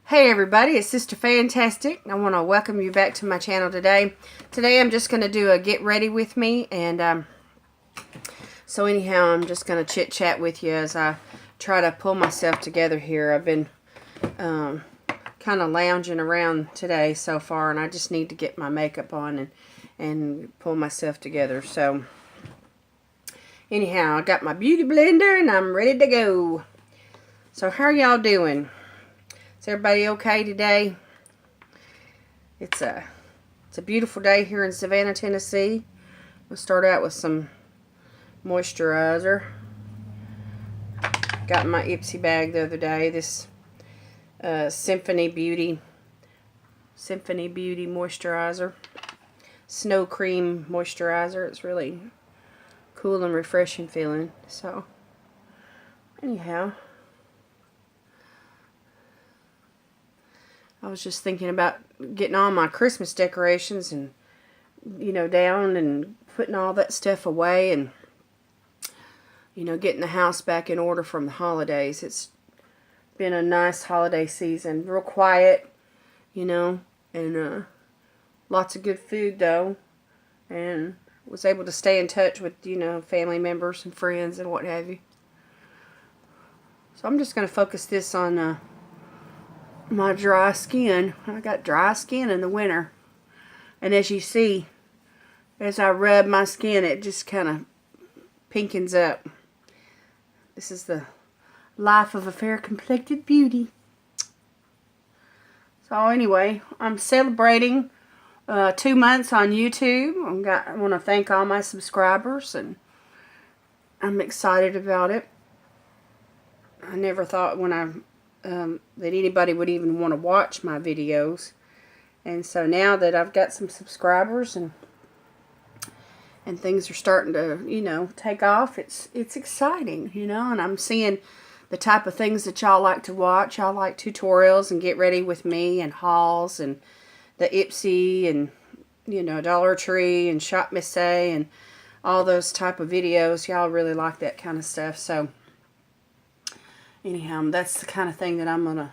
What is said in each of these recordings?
Hey everybody, it's Sister Fantastic. I want to welcome you back to my channel today. Today I'm just going to do a get ready with me, and so anyhow I'm just going to chit chat with you as I try to pull myself together here. I've been kind of lounging around today so far, and I just need to get my makeup on and pull myself together. So anyhow, I got my beauty blender and I'm ready to go. So how are y'all doing? Is everybody okay today? It's a beautiful day here in Savannah, Tennessee. We'll start out with some moisturizer. Got in my Ipsy bag the other day. This Symphony Beauty moisturizer. Snow cream moisturizer. It's really cool and refreshing feeling. So anyhow, I was just thinking about getting all my Christmas decorations and, down and putting all that stuff away and, getting the house back in order from the holidays. It's been a nice holiday season. Real quiet, and lots of good food, though. And was able to stay in touch with, family members and friends and what have you. So I'm just going to focus this on my dry skin. I got dry skin in the winter, and as you see, as I rub my skin, it just kind of pinkens up. This is the life of a fair complected beauty. So anyway, I'm celebrating 2 months on YouTube. I want to thank all my subscribers, and I'm excited about it. I never thought when that anybody would even want to watch my videos, and so now that I've got some subscribers and things are starting to take off, it's exciting, and I'm seeing the type of things that y'all like to watch. Y'all like tutorials and get ready with me and hauls and the Ipsy and Dollar Tree and Shop Miss A and all those type of videos. Y'all really like that kind of stuff. So anyhow, that's the kind of thing that I'm going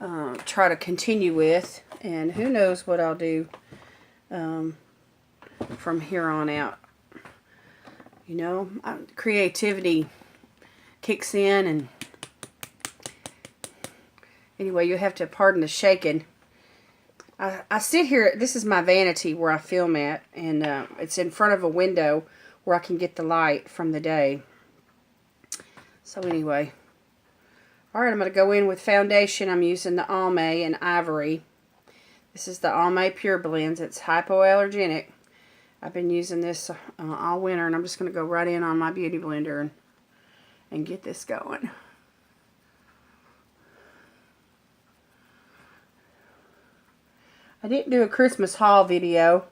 to try to continue with. And who knows what I'll do from here on out. Creativity kicks in. And anyway, you have to pardon the shaking. I sit here. This is my vanity where I film at. And it's in front of a window where I can get the light from the day. So anyway. Alright, I'm going to go in with foundation. I'm using the Alme in Ivory. This is the Alme Pure Blends. It's hypoallergenic. I've been using this all winter, and I'm just going to go right in on my beauty blender and get this going. I didn't do a Christmas haul video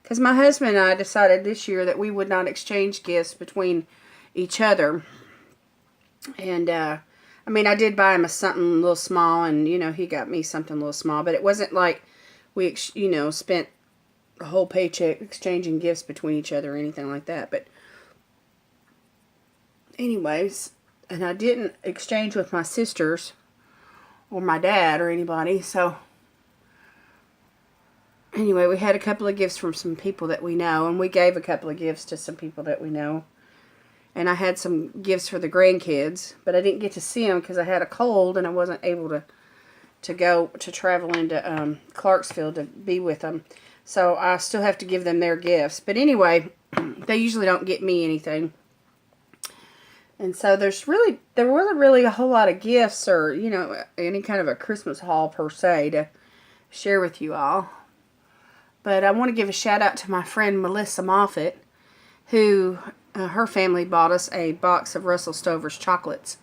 because my husband and I decided this year that we would not exchange gifts between each other. And, I mean, I did buy him something a little small, and, he got me something a little small. But it wasn't like we, spent a whole paycheck exchanging gifts between each other or anything like that. But anyways, and I didn't exchange with my sisters or my dad or anybody. So anyway, we had a couple of gifts from some people that we know, and we gave a couple of gifts to some people that we know. And I had some gifts for the grandkids, but I didn't get to see them because I had a cold and I wasn't able to travel into Clarksville to be with them. So I still have to give them their gifts. But anyway, they usually don't get me anything. And so there wasn't really a whole lot of gifts or, any kind of a Christmas haul per se to share with you all. But I want to give a shout out to my friend Melissa Moffitt, who... her family bought us a box of Russell Stover's chocolates,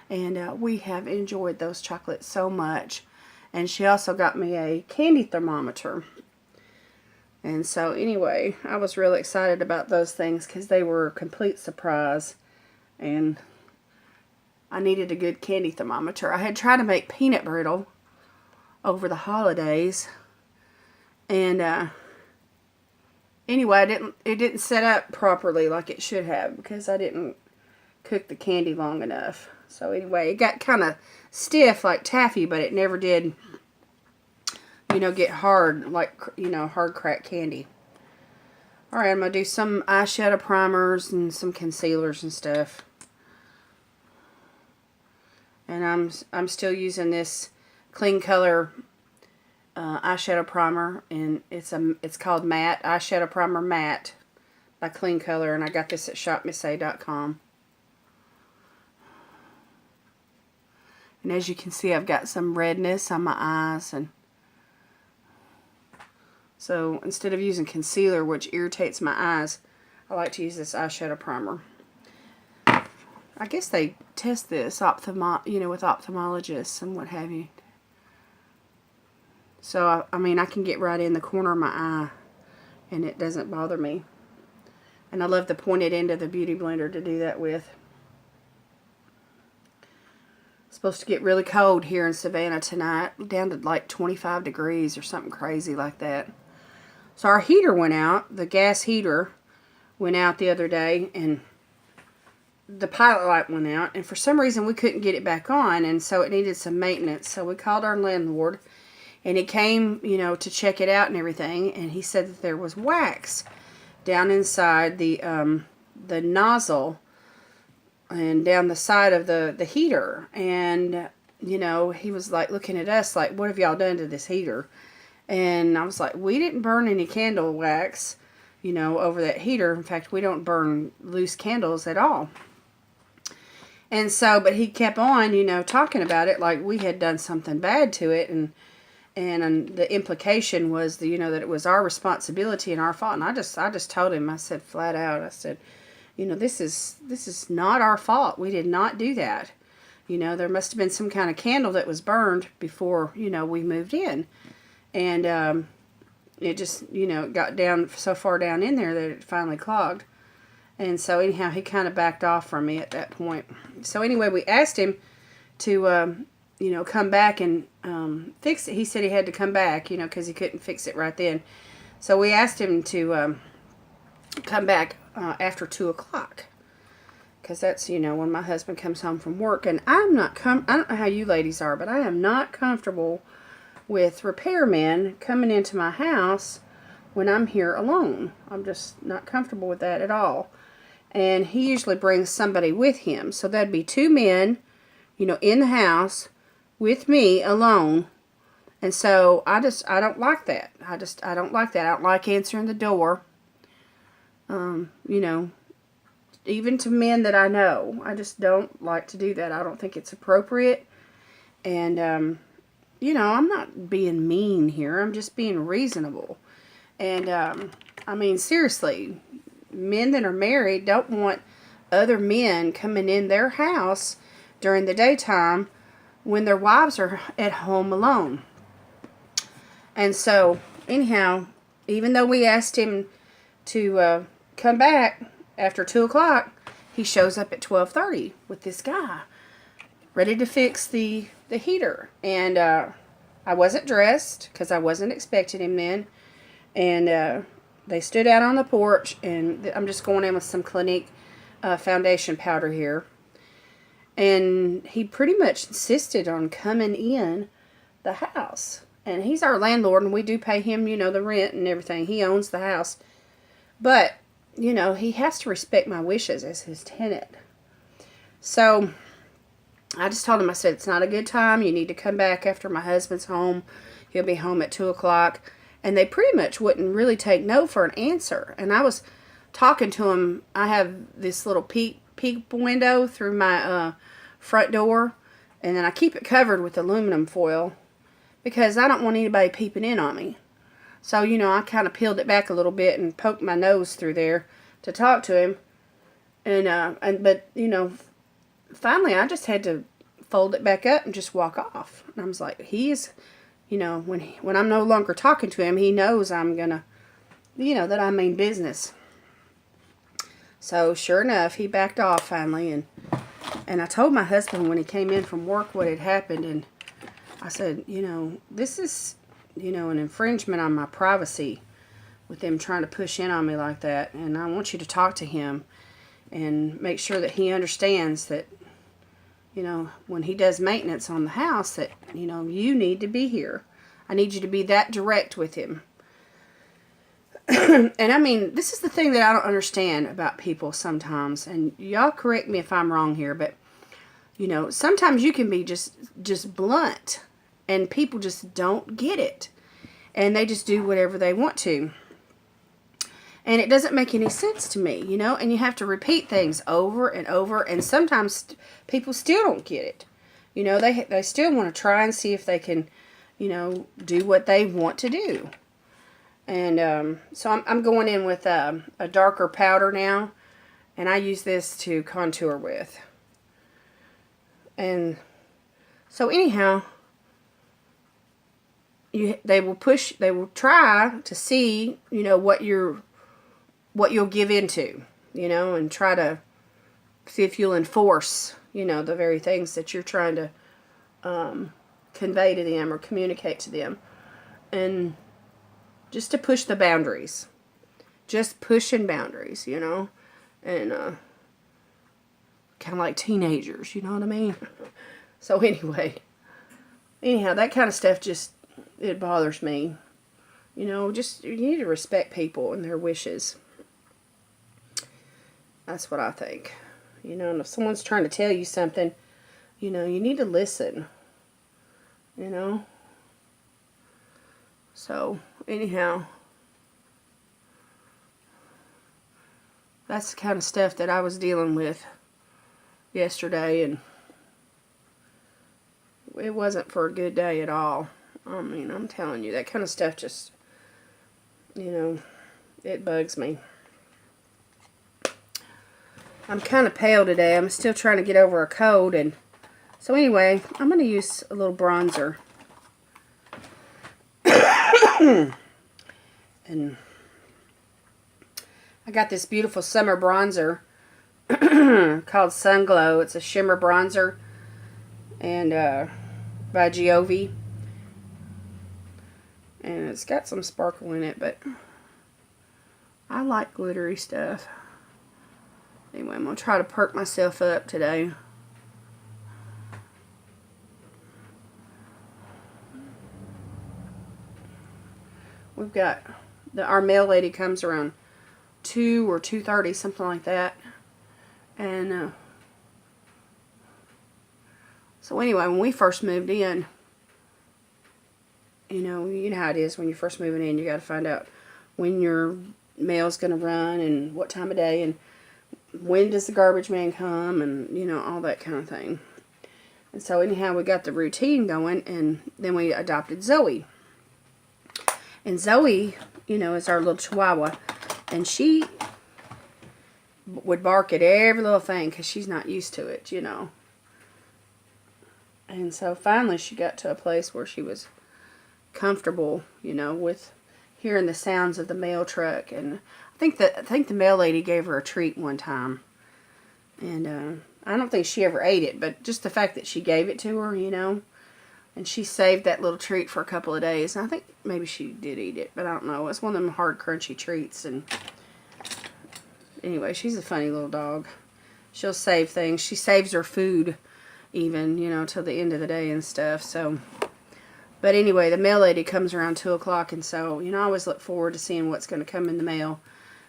and we have enjoyed those chocolates so much. And she also got me a candy thermometer. And so anyway, I was really excited about those things because they were a complete surprise, and I needed a good candy thermometer. I had tried to make peanut brittle over the holidays, and anyway, it didn't set up properly like it should have because I didn't cook the candy long enough. So anyway, it got kind of stiff like taffy, but it never did, you know, get hard like, you know, hard crack candy. Alright, I'm going to do some eyeshadow primers and some concealers and stuff. And I'm still using this Clean Color eyeshadow primer, and it's called Matte Eyeshadow Primer Matte by Clean Color, and I got this at shopmissa.com. And as you can see, I've got some redness on my eyes, and so instead of using concealer, which irritates my eyes, I like to use this eyeshadow primer. I guess they test this with ophthalmologists and what have you. So, I mean, I can get right in the corner of my eye, and it doesn't bother me. And I love the pointed end of the Beauty Blender to do that with. It's supposed to get really cold here in Savannah tonight, down to like 25 degrees or something crazy like that. So our heater went out, the gas heater went out the other day, and the pilot light went out, and for some reason we couldn't get it back on, and so it needed some maintenance. So we called our landlord, and he came, you know, to check it out and everything, and he said that there was wax down inside the nozzle and down the side of the heater. And, you know, he was like looking at us like, what have y'all done to this heater? And I was like, we didn't burn any candle wax, you know, over that heater. In fact, we don't burn loose candles at all. And so, but he kept on, you know, talking about it like we had done something bad to it, and the implication was, you know, that it was our responsibility and our fault. And I just told him, I said flat out, I said, you know, this is not our fault. We did not do that. You know, there must have been some kind of candle that was burned before, you know, we moved in. And it just, you know, it got down so far down in there that it finally clogged. And so anyhow, he kind of backed off from me at that point. So anyway, we asked him to, you know, come back and fix it. He said he had to come back, you know, because he couldn't fix it right then. So we asked him to come back after 2 o'clock. Because that's, you know, when my husband comes home from work. And I don't know how you ladies are, but I am not comfortable with repairmen coming into my house when I'm here alone. I'm just not comfortable with that at all. And he usually brings somebody with him. So that'd be 2 men, you know, in the house with me alone. And so I don't like that. I don't like that. I don't like answering the door. You know, even to men that I know. I just don't like to do that. I don't think it's appropriate. And, you know, I'm not being mean here. I'm just being reasonable. And, I mean, seriously, men that are married don't want other men coming in their house during the daytime when their wives are at home alone. And so, anyhow, even though we asked him to come back after 2 o'clock, he shows up at 12:30 with this guy ready to fix the heater. And I wasn't dressed because I wasn't expecting him then. And they stood out on the porch, and I'm just going in with some Clinique foundation powder here. And he pretty much insisted on coming in the house. And he's our landlord, and we do pay him, you know, the rent and everything. He owns the house. But, you know, he has to respect my wishes as his tenant. So I just told him, I said, it's not a good time. You need to come back after my husband's home. He'll be home at 2 o'clock. And they pretty much wouldn't really take no for an answer. And I was talking to him. I have this little peek window through my front door. And then I keep it covered with aluminum foil because I don't want anybody peeping in on me. So, you know, I kind of peeled it back a little bit and poked my nose through there to talk to him. But, you know, finally I just had to fold it back up and just walk off. And I was like, he's, you know, when I'm no longer talking to him, he knows I'm gonna, you know, that I mean business. So sure enough, he backed off finally, and I told my husband when he came in from work what had happened, and I said, you know, this is, you know, an infringement on my privacy with them trying to push in on me like that, and I want you to talk to him and make sure that he understands that, you know, when he does maintenance on the house, that, you know, you need to be here. I need you to be that direct with him. And I mean, this is the thing that I don't understand about people sometimes. And y'all correct me if I'm wrong here, but, you know, sometimes you can be just blunt. And people just don't get it. And they just do whatever they want to. And it doesn't make any sense to me, you know. And you have to repeat things over and over. And sometimes people still don't get it. You know, they still want to try and see if they can, you know, do what they want to do. And so I'm going in with a darker powder now. And I use this to contour with. And so anyhow, they will try to see, you know, what you'll give into, you know, and try to see if you'll enforce, you know, the very things that you're trying to convey to them or communicate to them. And just to push the boundaries. Just pushing boundaries, you know. And kind of like teenagers, you know what I mean? So anyhow, that kind of stuff just, it bothers me. You know, just, you need to respect people and their wishes. That's what I think. You know, and if someone's trying to tell you something, you know, you need to listen. You know? So, anyhow, that's the kind of stuff that I was dealing with yesterday, and it wasn't for a good day at all. I mean, I'm telling you, that kind of stuff just, you know, it bugs me. I'm kind of pale today. I'm still trying to get over a cold, and so anyway, I'm going to use a little bronzer. And I got this beautiful summer bronzer called Sun Glow. It's a shimmer bronzer, and by Giove. And it's got some sparkle in it, but I like glittery stuff. Anyway, I'm going to try to perk myself up today. We've got, our mail lady comes around 2 or 2:30, something like that. And so anyway, when we first moved in, you know how it is when you're first moving in. You got to find out when your mail's going to run and what time of day and when does the garbage man come, and, you know, all that kind of thing. And so anyhow, we got the routine going, and then we adopted Zoe. And Zoe, you know, is our little chihuahua, and she would bark at every little thing because she's not used to it, you know. And so finally she got to a place where she was comfortable, you know, with hearing the sounds of the mail truck. And I think the mail lady gave her a treat one time, and I don't think she ever ate it, but just the fact that she gave it to her, you know, and she saved that little treat for a couple of days. And I think maybe she did eat it, but I don't know. It's one of them hard, crunchy treats. And anyway, she's a funny little dog. She'll save things. She saves her food even, you know, till the end of the day and stuff. So, but anyway, the mail lady comes around 2 o'clock, and so, you know, I always look forward to seeing what's going to come in the mail.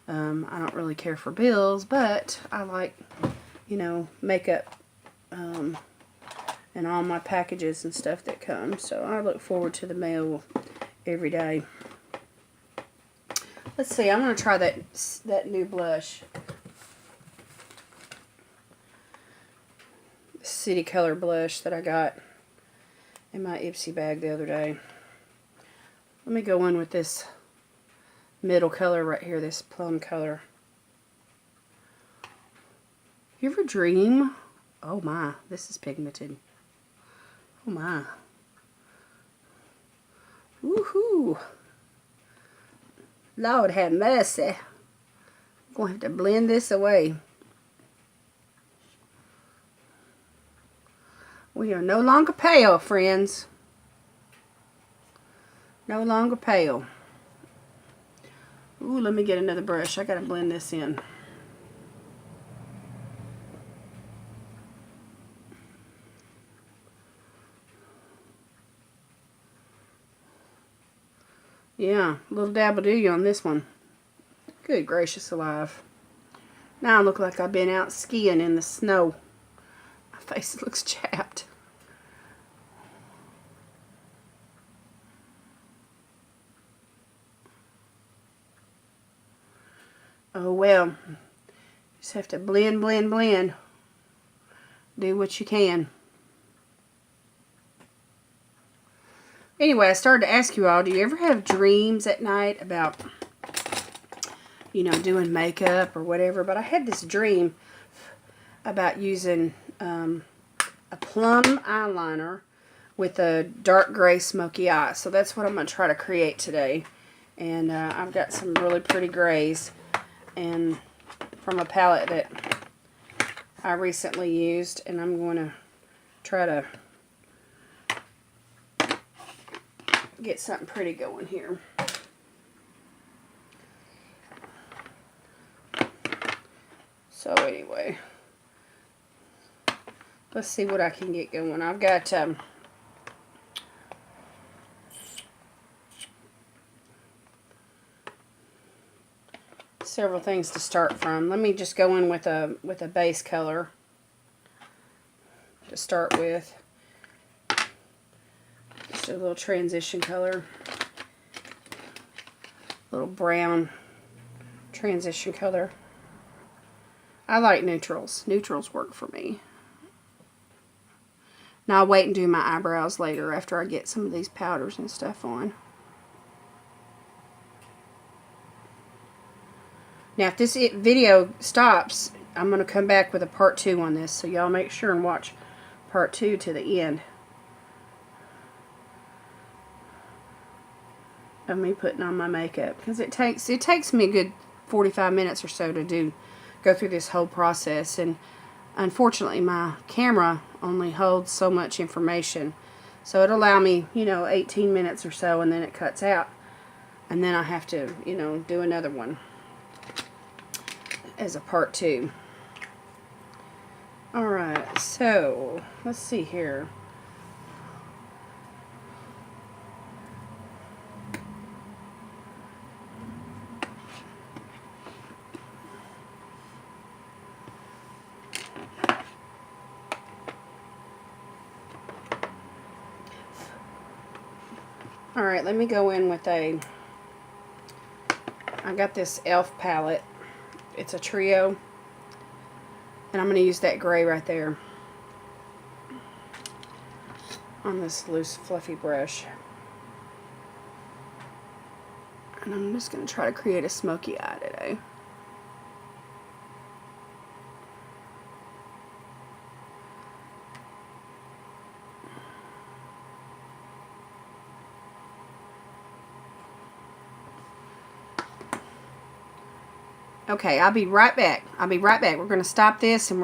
I don't really care for bills, but I like, you know, makeup and all my packages and stuff that come. So I look forward to the mail every day. Let's see, I'm going to try that new blush. City Color blush that I got in my Ipsy bag the other day. Let me go in with this middle color right here, this plum color. You ever dream? Oh my, this is pigmented. Oh my. Woohoo. Lord have mercy. I'm going to have to blend this away. We are no longer pale, friends. No longer pale. Ooh, let me get another brush. I gotta blend this in. Yeah, a little dabble-do on this one. Good gracious alive. Now I look like I've been out skiing in the snow. My face looks chapped. Oh well. Just have to blend, blend, blend. Do what you can. Anyway, I started to ask you all, do you ever have dreams at night about, you know, doing makeup or whatever? But I had this dream about using a plum eyeliner with a dark gray smoky eye. So that's what I'm going to try to create today. And I've got some really pretty grays and from a palette that I recently used. And I'm going to try to get something pretty going here. So anyway, let's see what I can get going. I've got several things to start from. Let me just go in with a base color to start with. Just a little transition color. Little brown transition color. I like neutrals. Neutrals work for me. Now I'll wait and do my eyebrows later after I get some of these powders and stuff on. Now if this video stops, I'm going to come back with a part 2 on this. So y'all make sure and watch part 2 to the end of me putting on my makeup, because it takes me a good 45 minutes or so to go through this whole process. And unfortunately my camera only holds so much information, so it'll allow me, you know, 18 minutes or so, and then it cuts out, and then I have to, you know, do another one as a part 2. Alright, so let's see here. Alright, let me go in with I got this e.l.f. palette. It's a trio. And I'm going to use that gray right there on this loose fluffy brush. And I'm just going to try to create a smoky eye today. Okay, I'll be right back. We're going to stop this and we're